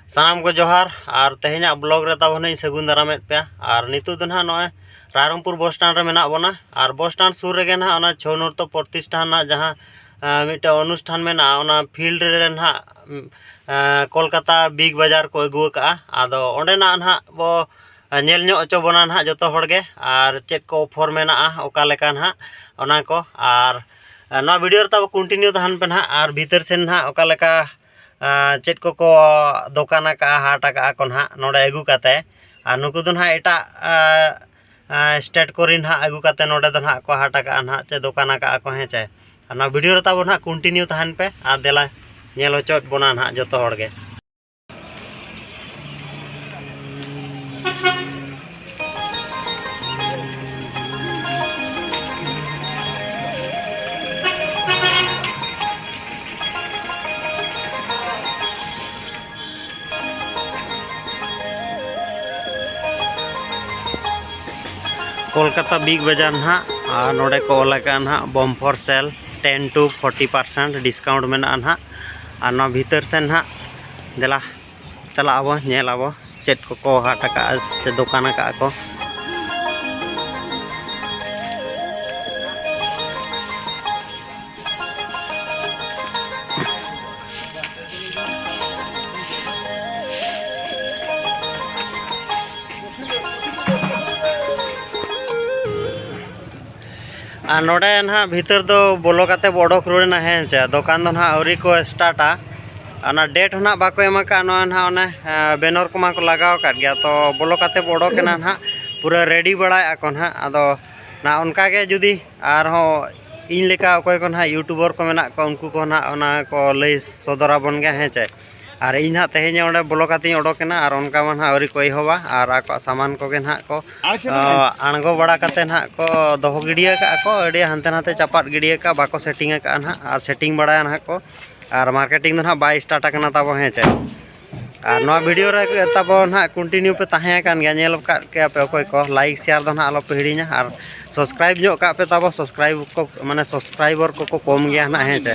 सानाम को जोहार और तेहना ब्लॉग रे ताबोन सगुन दारामेद पे और नितु दो ना नॉय रायरंगपुर बस स्टैंड रे मेना बोना और बस स्टैंड सुर रे ना ओना छौनोरतो प्रतिष्ठान ना जहाँ मिट्टे अनुष्ठान मेना ओना फील्ड रे ना कोलकाता बिग बाजार को अगू का आदो ओंडे ना ना बो नेल ᱧᱚᱜ ᱚᱪᱚ ᱵᱚᱱᱟ ᱱᱟᱦᱟᱜ ᱡᱚᱛᱚ ᱦᱚᱲ ᱜᱮ ᱟᱨ ᱪᱮᱫ ᱠᱚ ᱚᱯᱷᱟᱨ ᱢᱮᱱᱟᱜᱼᱟ ᱚᱠᱟ ᱞᱮᱠᱟ ᱱᱟᱦᱟᱜ ᱚᱱᱟ ᱠᱚ ᱟᱨ ᱱᱚᱣᱟ ᱵᱷᱤᱰᱤᱭᱳ ᱨᱮ ᱛᱟᱵᱚ ᱠᱚᱱᱴᱤᱱᱤᱭᱩ ᱛᱟᱦᱮᱱ ᱯᱮ ᱱᱟᱦᱟᱜ ᱟᱨ ᱵᱷᱤᱛᱟᱹᱨ ᱥᱮᱱ ᱱᱟᱦᱟᱜ ᱚᱠᱟ ᱞᱮᱠᱟ ᱪᱮᱫ ᱠᱚᱠᱚ ᱫᱚᱠᱟᱱ ᱟᱠᱟᱜᱼᱟ ᱦᱟᱴ ᱟᱠᱟᱜᱼᱟ ᱠᱚ ᱱᱟᱦᱟᱜ ᱱᱚᱰᱮ ᱟᱹᱜᱩ ᱠᱟᱛᱮ ᱟᱨ ᱱᱩᱠᱩ ᱫᱚ ᱱᱟᱦᱟᱜ ᱮᱴᱟᱜ ᱥᱴᱮᱴ ᱠᱚᱨᱮ ᱱᱟᱦᱟᱜ ᱟᱹᱜᱩ ᱠᱟᱛᱮ ᱱᱚᱰᱮ ᱫᱚ ᱱᱟᱦᱟᱜ ᱠᱚ ᱦᱟᱴ ᱟᱠᱟᱜᱼᱟ ᱱᱟᱦᱟᱜ ᱪᱮ ᱫᱚᱠᱟᱱ ᱟᱠᱟᱜᱼᱟ ᱠᱚ ᱦᱮᱸ ᱪᱮ ᱟᱨ ᱱᱚᱣᱟ ᱵᱷᱤᱰᱤᱭᱳ ᱨᱮ ᱛᱟᱵᱚ ᱱᱟᱦᱟᱜ ᱠᱚᱱᱴᱤᱱᱤᱭᱩ ᱛᱟᱦᱮᱱ ᱯᱮ ᱟᱨ ᱫᱮᱞᱟ ᱧᱮᱞ ᱦᱚᱪᱚᱭᱮᱫ ᱵᱚᱱᱟ ᱱᱟᱦᱟᱜ ᱡᱚᱛᱚ ᱦᱚᱲ ᱜᱮ कोलकाता बिग बाजार ना और नोडे को लगा ना बम्पर सेल 10 to 40% डिस्काउंट में ना और ना भीतर से ना देला चला आबो नेल आबो चेट को हाट का से दुकान का को और नोडे ना भीतर दो बोलो काते बड़ो क्रोना है चे दुकान दो ना अवरी को स्टार्टा ना डेट ना बाको एमाका ना ओने बैनर को मा को लगाव कर गया तो बोलो काते बड़ो के ना पूरा रेडी बड़ा को ना अदो ना उनका के जुदी आर हो इन लेका अकोय को ना यूट्यूबर को मेना को उनको को ना ओना को लई सदरा बन गया है चे और इन ना तेहें ओंडे बोलो काते ओडोकेना और उनका मा अवरी को होबा और आको सामान को के ना को आणगो बड़ा काते ना को दोहो गिडिया का को अडी हानते नाते चपाट गिडिया का बाको सेटिंग का ना और सेटिंग बड़ा ना को और मार्केटिंग ना बाय स्टार्ट करना ताबो है चे और नवा वीडियो रे ताबो ना कंटिन्यू पे ताहे कान गया नेल का के पे कोई को लाइक शेयर दो ना आलो पे हिड़िया और सब्सक्राइब जो का पे ताबो सब्सक्राइब को माने सब्सक्राइबर को कम गया ना है चे।